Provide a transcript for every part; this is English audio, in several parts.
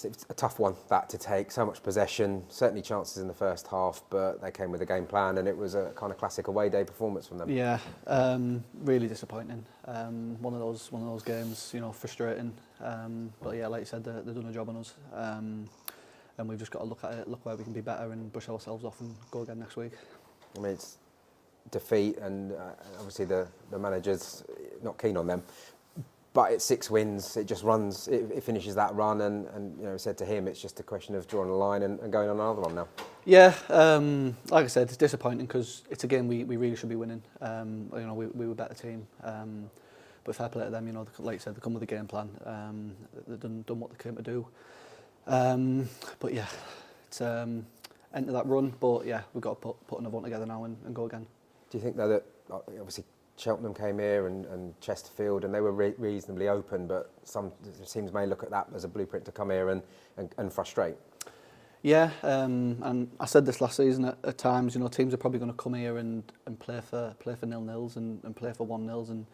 It's a tough one that to take. So much possession, certainly chances in the first half, but they came with a game plan, and it was a kind of classic away day performance from them. Yeah, really disappointing. One of those games, frustrating. But yeah, like you said, they've done a job on us, and we've just got to look at it, look where we can be better, and brush ourselves off and go again next week. I mean, it's defeat, and obviously the manager's not keen on them. But it's 6 wins. It just runs. It finishes that run, and said to him, it's just a question of drawing a line and going on another one now. Yeah, like I said, it's disappointing because it's a game we really should be winning. We were a better team, but fair play to them. Like you said, they come with a game plan. They've done what they came to do. But yeah, it's enter that run. But yeah, we've got to put another one together now and go again. Do you think though that obviously Cheltenham came here and Chesterfield, and they were reasonably open, but some teams may look at that as a blueprint to come here and frustrate? Yeah, and I said this last season at times, teams are probably going to come here and play for 0-0s and play for 1-0s, and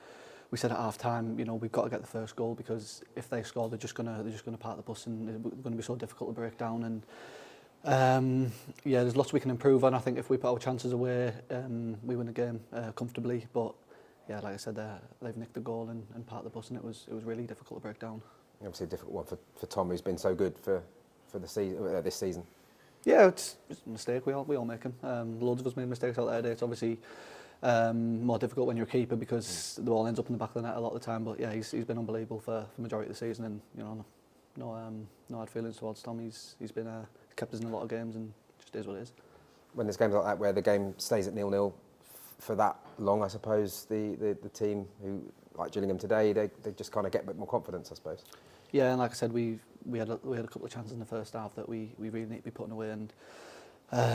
we said at half time, we've got to get the first goal, because if they score, they're just gonna park the bus, and it's going to be so difficult to break down. And there's lots we can improve on. I think if we put our chances away, we win the game comfortably. But yeah, like I said, they've nicked the goal and parked the bus, and it was really difficult to break down. Obviously a difficult one for Tom, who's been so good for the season this season. Yeah, it's a mistake. We all make them. Loads of us made mistakes out there today. It's obviously more difficult when you're a keeper, because the ball ends up in the back of the net a lot of the time. But yeah, he's been unbelievable for the majority of the season, and no hard feelings towards Tom. He's been kept us in a lot of games, and just is what it is. When there's games like that where the game stays at 0-0 for that long, I suppose the team who, like Gillingham today, they just kind of get a bit more confidence, I suppose. Yeah, and like I said, we had a couple of chances in the first half that we really need to be putting away, and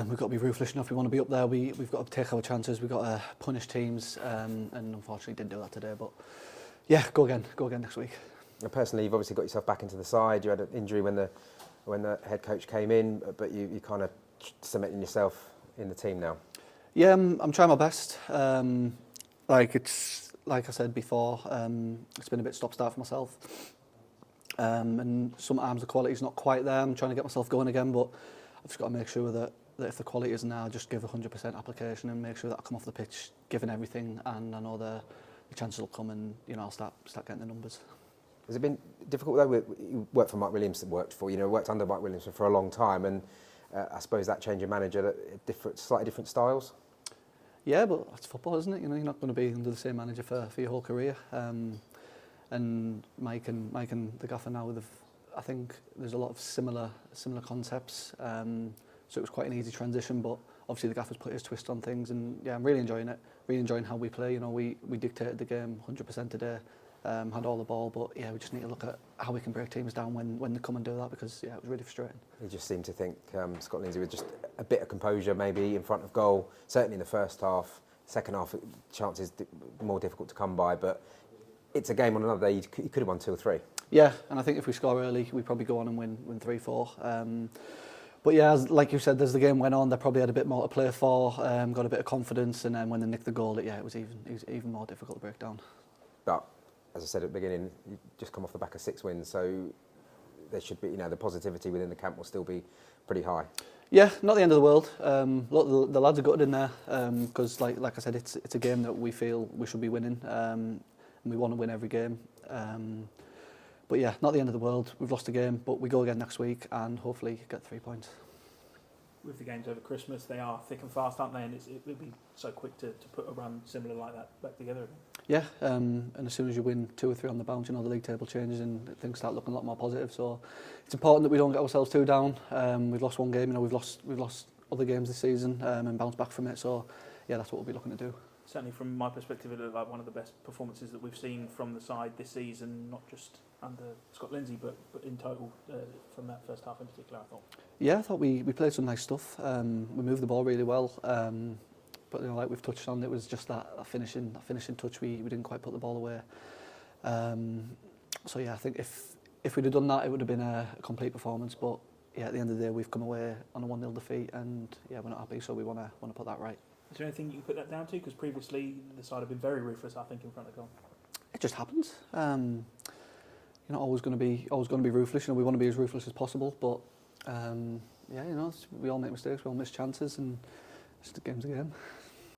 we've got to be ruthless enough. We want to be up there. We've got to take our chances. We've got to punish teams, and unfortunately didn't do that today. But yeah, go again next week. Personally, you've obviously got yourself back into the side. You had an injury when the head coach came in, but you kind of cementing yourself in the team now. Yeah, I'm trying my best. Like I said before, it's been a bit stop-start for myself. And sometimes the quality's not quite there. I'm trying to get myself going again, but I've just got to make sure that if the quality isn't there, I'll just give 100% application and make sure that I come off the pitch giving everything, and I know the chances will come, and I'll start getting the numbers. Has it been difficult though? You worked for Mike Williams, worked under Mike Williams for a long time, and I suppose that change of manager, slightly different styles. Yeah, but that's football, isn't it? You're not going to be under the same manager for your whole career. And Mike and the gaffer now, I think there's a lot of similar concepts. So it was quite an easy transition, but obviously the gaffer's put his twist on things, and yeah, I'm really enjoying it. Really enjoying how we play. We dictated the game 100% today. Had all the ball, but yeah, we just need to look at how we can break teams down when they come and do that, because yeah, it was really frustrating. You just seem to think Scott Lindsay with just a bit of composure maybe in front of goal, certainly in the first half. Second half, chances more difficult to come by, but it's a game on another day. You could have won 2 or 3. Yeah, and I think if we score early, we probably go on and win 3-4. But yeah, like you said, as the game went on, they probably had a bit more to play for, got a bit of confidence, and then when they nicked the goal, it was even more difficult to break down. But as I said at the beginning, you just come off the back of 6 wins, so there should be, the positivity within the camp will still be pretty high. Yeah, not the end of the world. Look, the lads are gutted in there, because like I said, it's a game that we feel we should be winning, and we want to win every game. But yeah, not the end of the world. We've lost a game, but we go again next week and hopefully get 3 points. With the games over Christmas, they are thick and fast, aren't they? And it would be so quick to put a run similar like that back together again. Yeah, and as soon as you win 2 or 3 on the bounce, the league table changes and things start looking a lot more positive. So it's important that we don't get ourselves too down. We've lost one game, we've lost other games this season, and bounce back from it. So yeah, that's what we'll be looking to do. Certainly from my perspective, it looked like one of the best performances that we've seen from the side this season, not just under Scott Lindsay, but in total from that first half in particular, I thought. Yeah, I thought we played some nice stuff. We moved the ball really well, but like we've touched on, it was just that finishing touch. We didn't quite put the ball away. So yeah, I think if we'd have done that, it would have been a complete performance. But yeah, at the end of the day, we've come away on a 1-0 defeat, and yeah, we're not happy. So we want to put that right. Is there anything you can put that down to? Because previously the side have been very ruthless, I think, in front of goal. It just happens. you're not always going to be ruthless. You know, we want to be as ruthless as possible, but yeah, you know, we all make mistakes, we all miss chances, and it's the game's a game.